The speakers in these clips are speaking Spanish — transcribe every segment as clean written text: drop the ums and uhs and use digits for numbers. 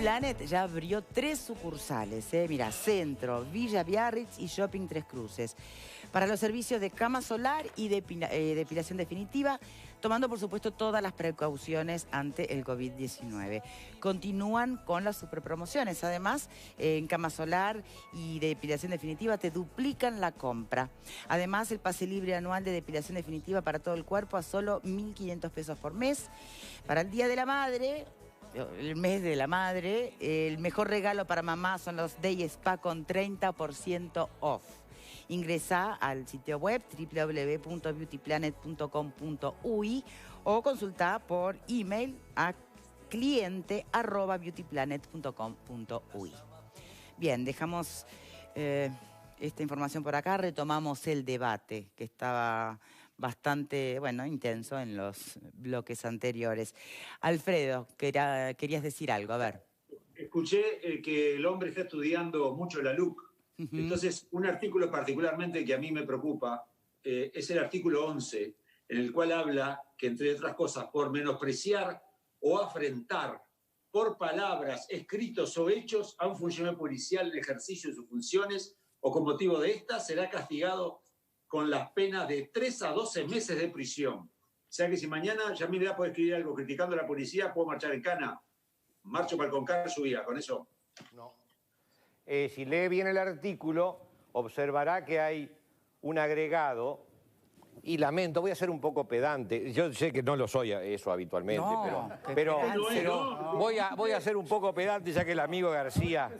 Planet ya abrió 3 sucursales, mira, Centro, Villa Biarritz y Shopping Tres Cruces, para los servicios de cama solar y depilación definitiva, tomando por supuesto todas las precauciones ante el COVID-19. Continúan con las superpromociones, además en cama solar y depilación definitiva te duplican la compra. Además el pase libre anual de depilación definitiva para todo el cuerpo a solo 1.500 pesos por mes. Para el Día de la Madre, el mes de la madre, el mejor regalo para mamá son los Day Spa con 30% off. Ingresá al sitio web www.beautyplanet.com.uy o consultá por email a cliente@beautyplanet.com.uy. Bien, dejamos esta información por acá, retomamos el debate que estaba bastante, intenso en los bloques anteriores. Alfredo, querías decir algo, a ver. Escuché que el hombre está estudiando mucho la LUC. Entonces, un artículo particularmente que a mí me preocupa es el artículo 11, en el cual habla que, entre otras cosas, por menospreciar o afrentar por palabras, escritos o hechos a un funcionario policial en ejercicio de sus funciones o con motivo de estas, será castigado con las penas de 3 a 12 meses de prisión. O sea que si mañana Yamil puede escribir algo criticando a la policía, puedo marchar en cana. Marcho para el Concar su vida, con eso. No. Si lee bien el artículo, observará que hay un agregado, y lamento, voy a ser un poco pedante, yo sé que no lo soy eso habitualmente, pero voy a ser un poco pedante ya que el amigo García...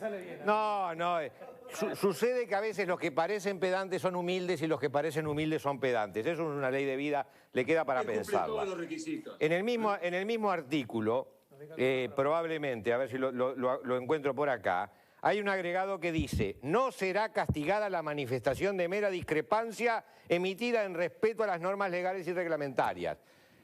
Sucede que a veces los que parecen pedantes son humildes y los que parecen humildes son pedantes. Eso es una ley de vida, le queda para pensarla. Todos los requisitos. En el mismo artículo, probablemente, a ver si lo encuentro por acá, hay un agregado que dice: no será castigada la manifestación de mera discrepancia emitida en respeto a las normas legales y reglamentarias.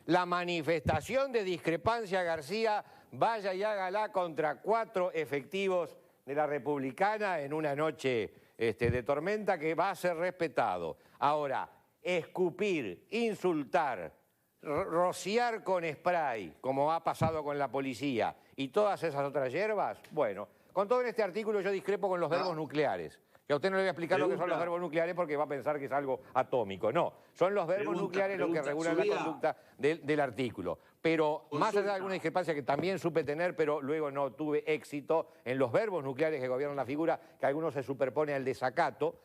La manifestación de discrepancia, García, vaya y hágala contra 4 efectivos de la Republicana en una noche de tormenta, que va a ser respetado. Ahora, escupir, insultar, rociar con spray, como ha pasado con la policía, y todas esas otras hierbas, bueno, con todo en este artículo yo discrepo con los verbos nucleares. Que a usted no le voy a explicar lo que son los verbos nucleares porque va a pensar que es algo atómico. No, son los verbos nucleares los que regulan la conducta del artículo. Pero más allá de alguna discrepancia que también supe tener, pero luego no tuve éxito en los verbos nucleares que gobiernan la figura, que algunos se superpone al desacato,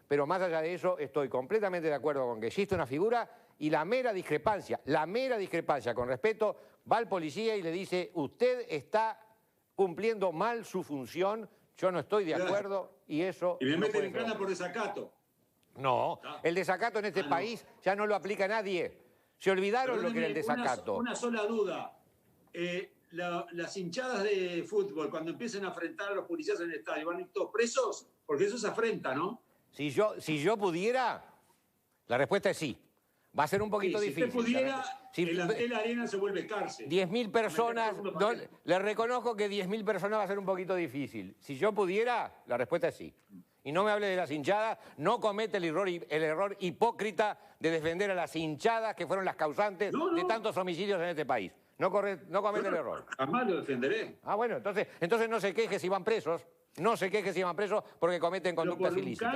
pero más allá de eso estoy completamente de acuerdo con que existe una figura y la mera discrepancia con respeto, va al policía y le dice: usted está cumpliendo mal su función, yo no estoy de acuerdo y eso... Y me meten en cana por desacato. No, el desacato en este país ya no lo aplica nadie. Se olvidaron lo que era el desacato. Una sola duda. Las hinchadas de fútbol, cuando empiecen a afrentar a los policías en el estadio, ¿van a ir todos presos? Porque eso es afrenta, ¿no? Si yo pudiera, la respuesta es sí. Va a ser un poquito difícil. Si usted pudiera, la arena se vuelve cárcel. 10.000 personas, le reconozco que 10.000 personas va a ser un poquito difícil. Si yo pudiera, la respuesta es sí. Y no me hable de las hinchadas, no comete el error hipócrita de defender a las hinchadas que fueron las causantes de tantos homicidios en este país. No comete el error. Jamás lo defenderé. Ah, bueno, entonces no se queje si van presos. No se queje si van presos porque cometen conductas ilícitas.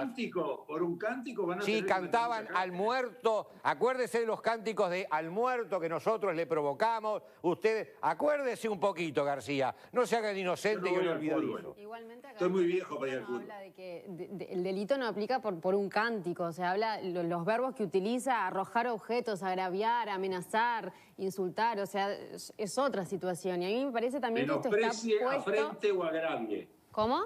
Por un cántico van a... Sí, cantaban al muerto. Acuérdese de los cánticos de al muerto que nosotros le provocamos. Ustedes, acuérdese un poquito, García. No se hagan inocente y olvidadizo. Igualmente acá estoy muy viejo para ir al fútbol. Habla de que el delito no aplica por un cántico. O sea, habla los verbos que utiliza: arrojar objetos, agraviar, amenazar, insultar. O sea, es otra situación. Y a mí me parece también que esto está puesto... afrente o agravie. ¿Cómo?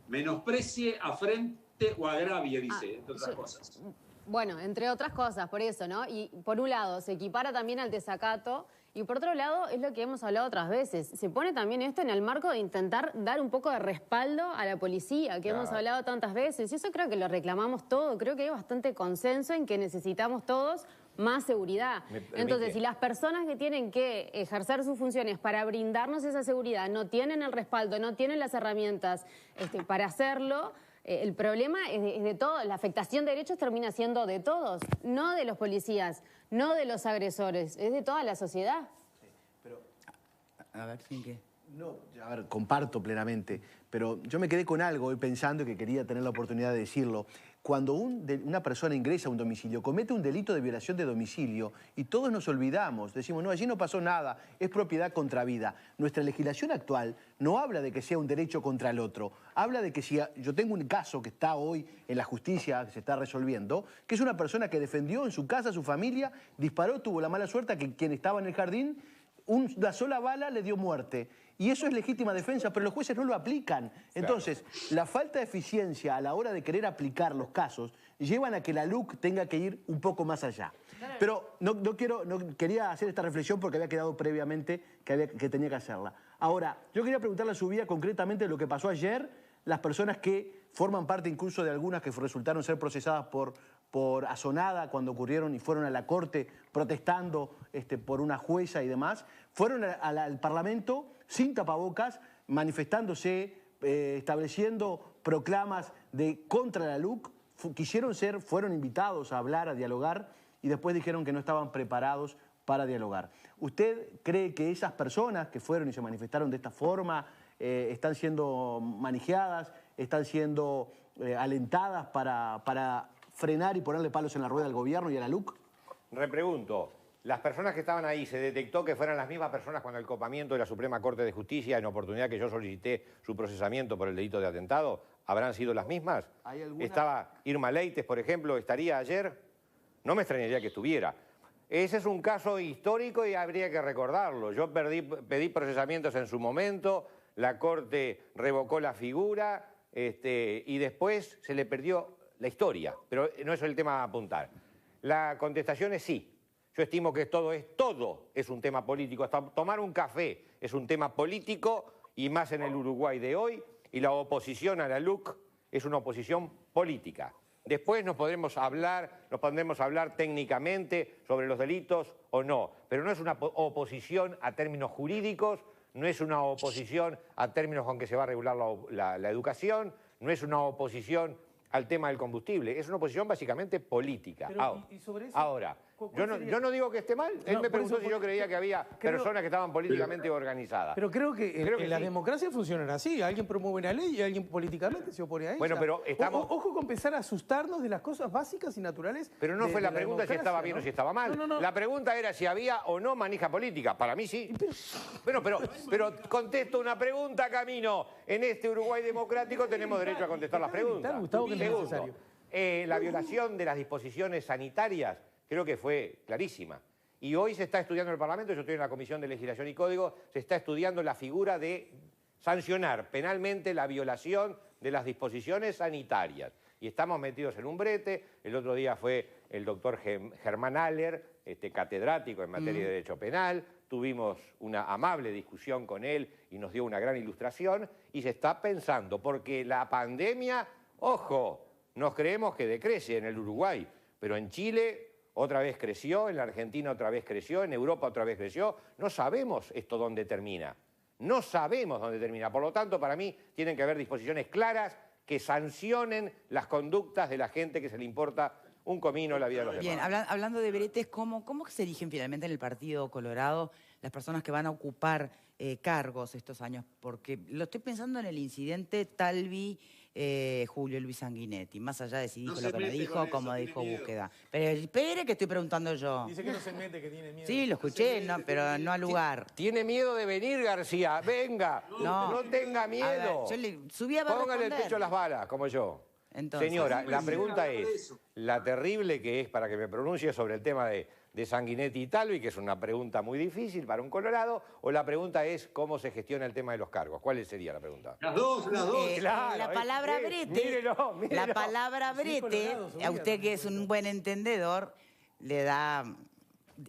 Menosprecie, afrente o agravie, dice, entre otras cosas. Bueno, entre otras cosas, por eso, ¿no? Y por un lado, se equipara también al desacato, y por otro lado, es lo que hemos hablado otras veces, se pone también esto en el marco de intentar dar un poco de respaldo a la policía, que hemos hablado tantas veces, y eso creo que lo reclamamos todo, creo que hay bastante consenso en que necesitamos todos más seguridad. Entonces, si las personas que tienen que ejercer sus funciones para brindarnos esa seguridad no tienen el respaldo, no tienen las herramientas para hacerlo, el problema es de todos. La afectación de derechos termina siendo de todos, no de los policías, no de los agresores, es de toda la sociedad. Sí, pero, a ver, ¿sin qué? No, a ver, comparto plenamente, pero yo me quedé con algo hoy pensando que quería tener la oportunidad de decirlo. Cuando una persona ingresa a un domicilio, comete un delito de violación de domicilio y todos nos olvidamos, decimos, no, allí no pasó nada, es propiedad contra vida. Nuestra legislación actual no habla de que sea un derecho contra el otro, habla de que si yo tengo un caso que está hoy en la justicia, que se está resolviendo, que es una persona que defendió en su casa a su familia, disparó, tuvo la mala suerte que quien estaba en el jardín, una sola bala le dio muerte. Y eso es legítima defensa, pero los jueces no lo aplican. Entonces, la falta de eficiencia a la hora de querer aplicar los casos llevan a que la LUC tenga que ir un poco más allá. Pero no quería hacer esta reflexión porque había quedado previamente que tenía que hacerla. Ahora, yo quería preguntarle a su vida concretamente lo que pasó ayer, las personas que forman parte incluso de algunas que resultaron ser procesadas por asonada cuando ocurrieron y fueron a la corte protestando por una jueza y demás, fueron al Parlamento sin tapabocas, manifestándose, estableciendo proclamas contra la LUC, fueron invitados a hablar, a dialogar, y después dijeron que no estaban preparados para dialogar. ¿Usted cree que esas personas que fueron y se manifestaron de esta forma están siendo manejadas, están siendo alentadas para frenar y ponerle palos en la rueda al gobierno y a la LUC? Repregunto, ¿las personas que estaban ahí se detectó que fueran las mismas personas cuando el copamiento de la Suprema Corte de Justicia, en oportunidad que yo solicité su procesamiento por el delito de atentado, habrán sido las mismas? ¿Estaba Irma Leites, por ejemplo, estaría ayer? No me extrañaría que estuviera. Ese es un caso histórico y habría que recordarlo. Yo pedí procesamientos en su momento, la Corte revocó la figura y después se le perdió la historia, pero no es el tema a apuntar. La contestación es sí. Yo estimo que todo es un tema político. Hasta tomar un café es un tema político, y más en el Uruguay de hoy, y la oposición a la LUC es una oposición política. Después nos podremos hablar técnicamente sobre los delitos o no, pero no es una oposición a términos jurídicos, no es una oposición a términos con que se va a regular la educación, no es una oposición al tema del combustible, es una oposición básicamente política. Pero, ¿y sobre eso? Ahora, yo no digo que esté mal, él me preguntó si yo creía que había personas que estaban políticamente organizadas. Pero creo que en la sí. democracia funcionan así, alguien promueve una ley y alguien políticamente se opone a ella. Bueno, pero estamos... Ojo con empezar a asustarnos de las cosas básicas y naturales. Pero no fue la pregunta si estaba bien o si estaba mal. No. La pregunta era si había o no manija política. Para mí sí. Bueno, pero contesto una pregunta, Camino. En este Uruguay democrático tenemos derecho a contestar las preguntas. Gustavo, que no es Segundo, necesario. la violación de las disposiciones sanitarias creo que fue clarísima. Y hoy se está estudiando en el Parlamento, yo estoy en la Comisión de Legislación y Código, se está estudiando la figura de sancionar penalmente la violación de las disposiciones sanitarias. Y estamos metidos en un brete. El otro día fue el doctor Germán Aller, catedrático en materia de Derecho Penal. Tuvimos una amable discusión con él y nos dio una gran ilustración. Y se está pensando, porque la pandemia, ojo, nos creemos que decrece en el Uruguay, pero en Chile otra vez creció, en la Argentina otra vez creció, en Europa otra vez creció. No sabemos esto dónde termina. No sabemos dónde termina. Por lo tanto, para mí, tienen que haber disposiciones claras que sancionen las conductas de la gente que se le importa un comino la vida de los demás. Bien, hablando de bretes, ¿cómo se eligen finalmente en el Partido Colorado las personas que van a ocupar cargos estos años? Porque lo estoy pensando en el incidente Talvi, Julio Luis Sanguinetti, más allá de si dijo lo que no dijo, como dijo Búsqueda. Pero espere que estoy preguntando yo. Dice que no se mete, que tiene miedo. Sí, lo escuché, pero no al lugar. Tiene miedo de venir, García. Venga, no tenga miedo. A ver, yo le subía a Póngale el pecho a las balas, como yo. Entonces, señora, la pregunta es, la terrible que es para que me pronuncie sobre el tema de Sanguinetti y Talvi, que es una pregunta muy difícil para un colorado, o la pregunta es cómo se gestiona el tema de los cargos. ¿Cuál sería la pregunta? Las dos. Claro, la palabra brete, mírelo. La palabra brete, a usted que es un buen entendedor, le da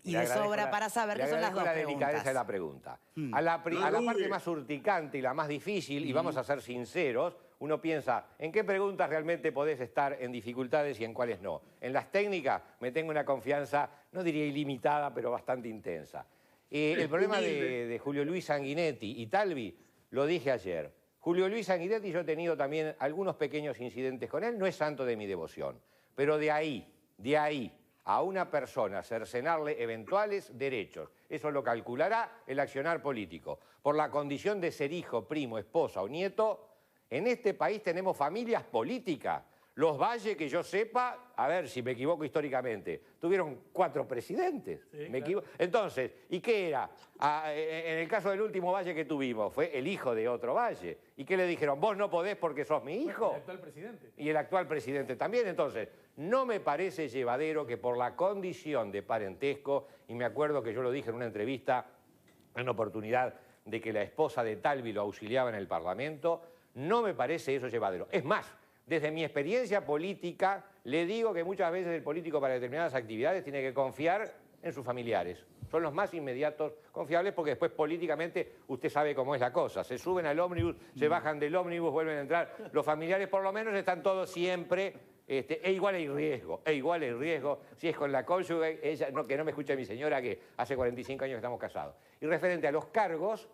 y de sobra para saber que son las dos la preguntas. delicadeza de la pregunta. A la parte más urticante y la más difícil, y vamos a ser sinceros, uno piensa, ¿en qué preguntas realmente podés estar en dificultades y en cuáles no? En las técnicas me tengo una confianza, no diría ilimitada, pero bastante intensa. El problema de Julio Luis Sanguinetti y Talvi, lo dije ayer. Julio Luis Sanguinetti, yo he tenido también algunos pequeños incidentes con él, no es santo de mi devoción, pero de ahí a una persona cercenarle eventuales derechos. Eso lo calculará el accionar político. Por la condición de ser hijo, primo, esposa o nieto, en este país tenemos familias políticas. Los Valle, que yo sepa, a ver si me equivoco históricamente, tuvieron 4 presidentes. Sí, ¿Me claro. equivoco? Entonces, ¿y qué era? En el caso del último Valle que tuvimos, fue el hijo de otro Valle. ¿Y qué le dijeron? ¿Vos no podés porque sos mi hijo? El actual presidente. Y el actual presidente también. Entonces, no me parece llevadero que por la condición de parentesco, y me acuerdo que yo lo dije en una entrevista, en una oportunidad de que la esposa de Talvi lo auxiliaba en el Parlamento, no me parece eso llevadero. Es más, desde mi experiencia política, le digo que muchas veces el político para determinadas actividades tiene que confiar en sus familiares. Son los más inmediatos confiables porque después políticamente usted sabe cómo es la cosa. Se suben al ómnibus, se bajan del ómnibus, vuelven a entrar. Los familiares por lo menos están todos siempre, igual hay riesgo, si es con la cónyuge, ella, no, que no me escuche mi señora que hace 45 años que estamos casados. Y referente a los cargos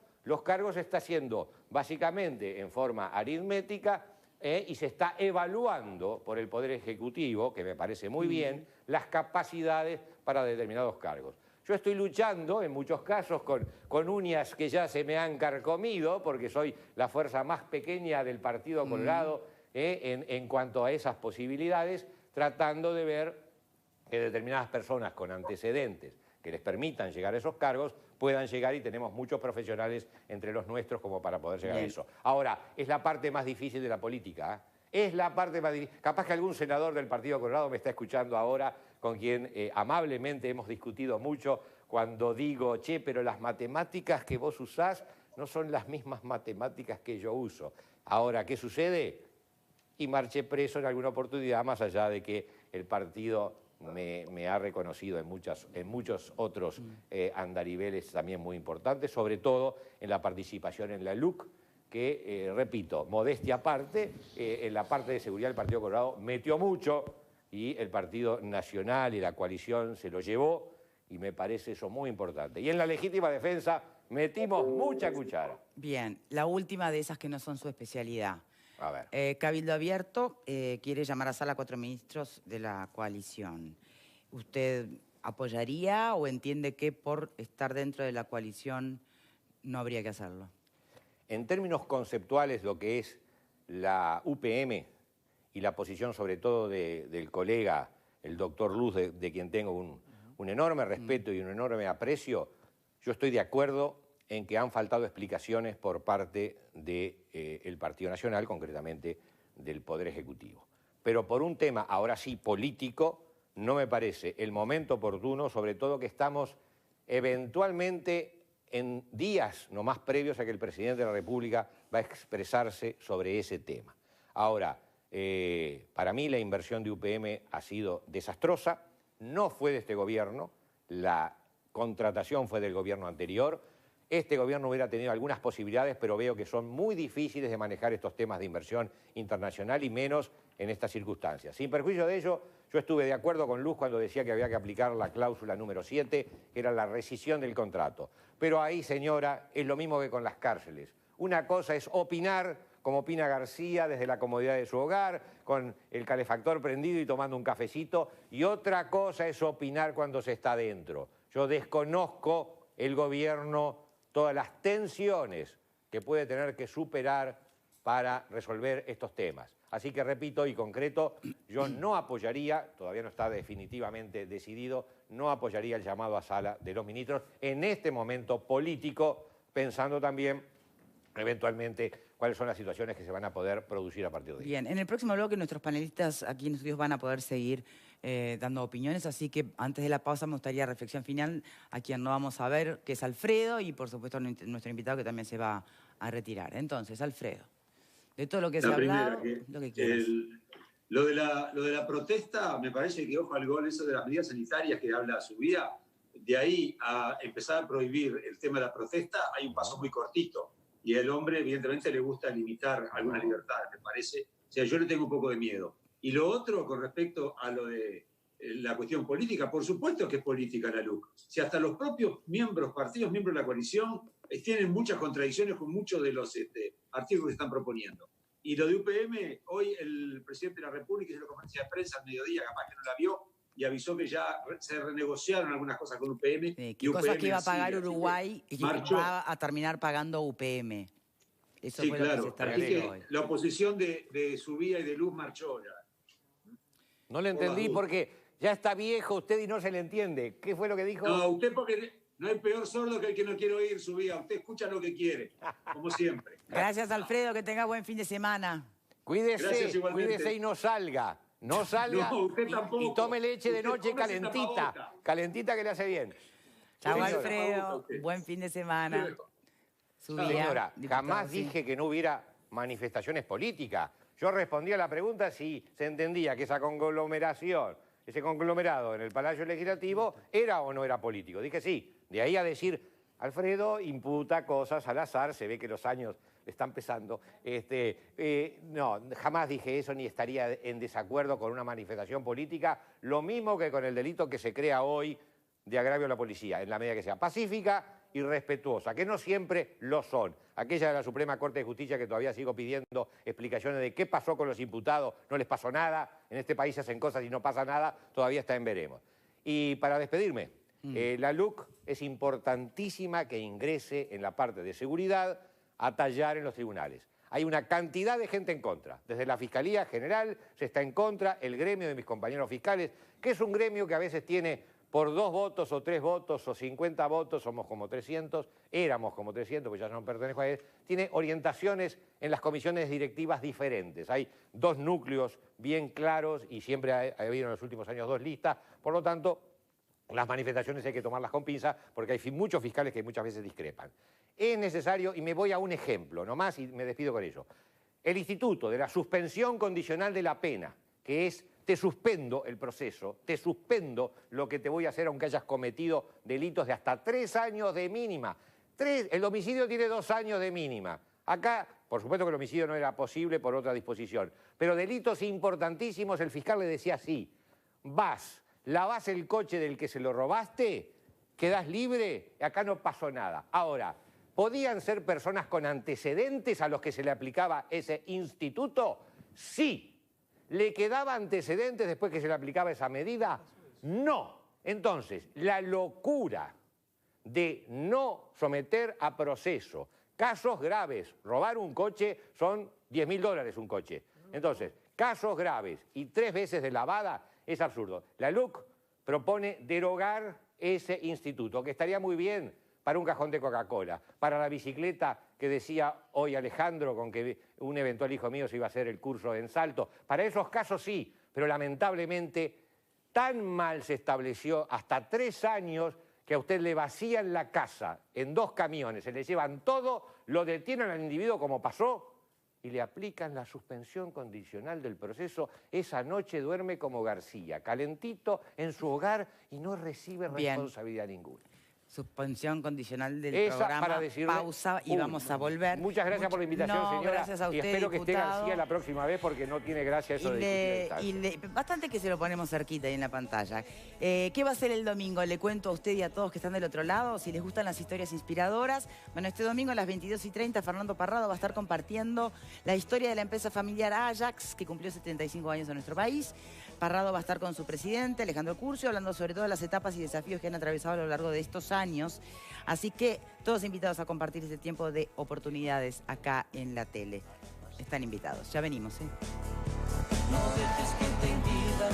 se está haciendo básicamente en forma aritmética, y se está evaluando por el Poder Ejecutivo, que me parece muy bien, las capacidades para determinados cargos. Yo estoy luchando en muchos casos con uñas que ya se me han carcomido, porque soy la fuerza más pequeña del Partido Colorado en cuanto a esas posibilidades, tratando de ver que determinadas personas con antecedentes que les permitan llegar a esos cargos puedan llegar, y tenemos muchos profesionales entre los nuestros como para poder llegar a eso. Ahora, es la parte más difícil de la política, ¿eh? Es la parte más difícil. Capaz que algún senador del Partido Colorado me está escuchando ahora, con quien amablemente hemos discutido mucho, cuando digo, che, pero las matemáticas que vos usás no son las mismas matemáticas que yo uso. Ahora, ¿qué sucede? Y marché preso en alguna oportunidad, más allá de que el partido me ha reconocido en muchos otros andariveles también muy importantes, sobre todo en la participación en la LUC, que, repito, modestia aparte, en la parte de seguridad del Partido Colorado metió mucho y el Partido Nacional y la coalición se lo llevó, y me parece eso muy importante. Y en la legítima defensa metimos mucha cuchara. Bien, la última de esas que no son su especialidad. A ver. Cabildo Abierto quiere llamar a sala a 4 ministros de la coalición. ¿Usted apoyaría o entiende que por estar dentro de la coalición no habría que hacerlo? En términos conceptuales, lo que es la UPM y la posición sobre todo del colega, el doctor Luz, de quien tengo un enorme respeto y un enorme aprecio, yo estoy de acuerdo en que han faltado explicaciones por parte del Partido Nacional, concretamente del Poder Ejecutivo. Pero por un tema, ahora sí, político, no me parece el momento oportuno, sobre todo que estamos eventualmente en días nomás previos a que el presidente de la República va a expresarse sobre ese tema. Ahora, para mí la inversión de UPM ha sido desastrosa, no fue de este gobierno, la contratación fue del gobierno anterior. Este gobierno hubiera tenido algunas posibilidades, pero veo que son muy difíciles de manejar estos temas de inversión internacional, y menos en estas circunstancias. Sin perjuicio de ello, yo estuve de acuerdo con Luz cuando decía que había que aplicar la cláusula número 7, que era la rescisión del contrato. Pero ahí, señora, es lo mismo que con las cárceles. Una cosa es opinar, como opina García, desde la comodidad de su hogar, con el calefactor prendido y tomando un cafecito, y otra cosa es opinar cuando se está dentro. Yo desconozco el gobierno, todas las tensiones que puede tener que superar para resolver estos temas. Así que repito y concreto, yo no apoyaría, todavía no está definitivamente decidido, no apoyaría el llamado a sala de los ministros en este momento político, pensando también eventualmente cuáles son las situaciones que se van a poder producir a partir de ahí. Bien, en el próximo bloque nuestros panelistas aquí en estudios van a poder seguir dando opiniones, así que antes de la pausa me gustaría reflexión final a quien no vamos a ver, que es Alfredo, y por supuesto nuestro invitado que también se va a retirar. Entonces, Alfredo, de todo lo que se ha hablado, lo que quieras. Lo de la protesta, me parece que, ojo al gol, eso de las medidas sanitarias que habla Subía, de ahí a empezar a prohibir el tema de la protesta, hay un paso muy cortito. Y al hombre, evidentemente, le gusta limitar algunas libertades, me parece. O sea, yo le tengo un poco de miedo. Y lo otro, con respecto a lo de la cuestión política, por supuesto que es política la LUC. Si hasta los propios partidos miembros de la coalición, tienen muchas contradicciones con muchos de los artículos que están proponiendo. Y lo de UPM, hoy el presidente de la República hizo una conferencia de prensa al mediodía, capaz que no la vio, y avisó que ya se renegociaron algunas cosas con UPM. Sí, y cosas UPM que iba a sigue, pagar así que Uruguay y que marchó. va a terminar pagando UPM. Eso Sí, fue lo que se claro. Así estableció que hoy. la oposición de Subía y de Luz marchó ya. No le entendí porque ya está viejo usted y no se le entiende. ¿Qué fue lo que dijo? No, usted porque no hay peor sordo que el que no quiere oír, Subía. Usted escucha lo que quiere, como siempre. Gracias, Alfredo, que tenga buen fin de semana. Gracias, Cuídese, igualmente. cuídese y no salga. No salga No, usted tampoco. y tome leche de Usted noche póngase calentita. tapaboca. Calentita que le hace bien. Chao, Señora. Alfredo. Buen fin de semana. Subía, Señora, diputado, jamás sí. dije que no hubiera manifestaciones políticas. Yo respondí a la pregunta si se entendía que esa conglomeración, ese conglomerado en el Palacio Legislativo era o no era político. Dije sí. De ahí a decir, Alfredo imputa cosas al azar, se ve que los años están pesando. No, jamás dije eso ni estaría en desacuerdo con una manifestación política, lo mismo que con el delito que se crea hoy de agravio a la policía, en la medida que sea pacífica y respetuosa, que no siempre lo son. Aquella de la Suprema Corte de Justicia que todavía sigo pidiendo explicaciones de qué pasó con los imputados, no les pasó nada, en este país se hacen cosas y no pasa nada, todavía está en veremos. Y para despedirme, la LUC es importantísima que ingrese en la parte de seguridad a tallar en los tribunales. Hay una cantidad de gente en contra. Desde la Fiscalía General se está en contra, el gremio de mis compañeros fiscales, que es un gremio que a veces tiene por 2 votos o 3 votos o 50 votos, somos como 300, éramos como 300, pues ya no pertenezco a él, tiene orientaciones en las comisiones directivas diferentes. Hay 2 núcleos bien claros y siempre ha habido en los últimos años 2 listas, por lo tanto, las manifestaciones hay que tomarlas con pinzas porque hay muchos fiscales que muchas veces discrepan. Es necesario, y me voy a un ejemplo nomás y me despido con ello, el instituto de la suspensión condicional de la pena, que es te suspendo el proceso, te suspendo lo que te voy a hacer aunque hayas cometido delitos de hasta 3 años de mínima. El homicidio tiene 2 años de mínima. Acá, por supuesto que el homicidio no era posible por otra disposición, pero delitos importantísimos, el fiscal le decía así, vas, lavás el coche del que se lo robaste, quedás libre, acá no pasó nada. Ahora, ¿podían ser personas con antecedentes a los que se le aplicaba ese instituto? Sí. ¿Le quedaba antecedentes después que se le aplicaba esa medida? No. Entonces, la locura de no someter a proceso casos graves, robar un coche son $10.000 un coche. Entonces, casos graves y 3 veces de lavada es absurdo. La LUC propone derogar ese instituto, que estaría muy bien para un cajón de Coca-Cola, para la bicicleta que decía hoy Alejandro, con que un eventual hijo mío se iba a hacer el curso en Salto. Para esos casos sí, pero lamentablemente tan mal se estableció hasta 3 años que a usted le vacían la casa en 2 camiones, se le llevan todo, lo detienen al individuo como pasó y le aplican la suspensión condicional del proceso. Esa noche duerme como García, calentito en su hogar y no recibe responsabilidad ninguna. Suspensión condicional del Esa, programa, para decirle, pausa y vamos a volver. Muchas gracias por la invitación, señora. Gracias a usted, y espero que esté diputado. García la próxima vez porque no tiene gracia eso de discutir. Bastante que se lo ponemos cerquita ahí en la pantalla. ¿Qué va a ser el domingo? Le cuento a usted y a todos que están del otro lado, si les gustan las historias inspiradoras. Bueno, este domingo a las 22:30 Fernando Parrado va a estar compartiendo la historia de la empresa familiar Ajax, que cumplió 75 años en nuestro país. Parrado va a estar con su presidente, Alejandro Curcio, hablando sobre todas las etapas y desafíos que han atravesado a lo largo de estos años. Así que todos invitados a compartir este tiempo de oportunidades acá en la tele. Están invitados. Ya venimos, ¿eh? No dejes que te impidan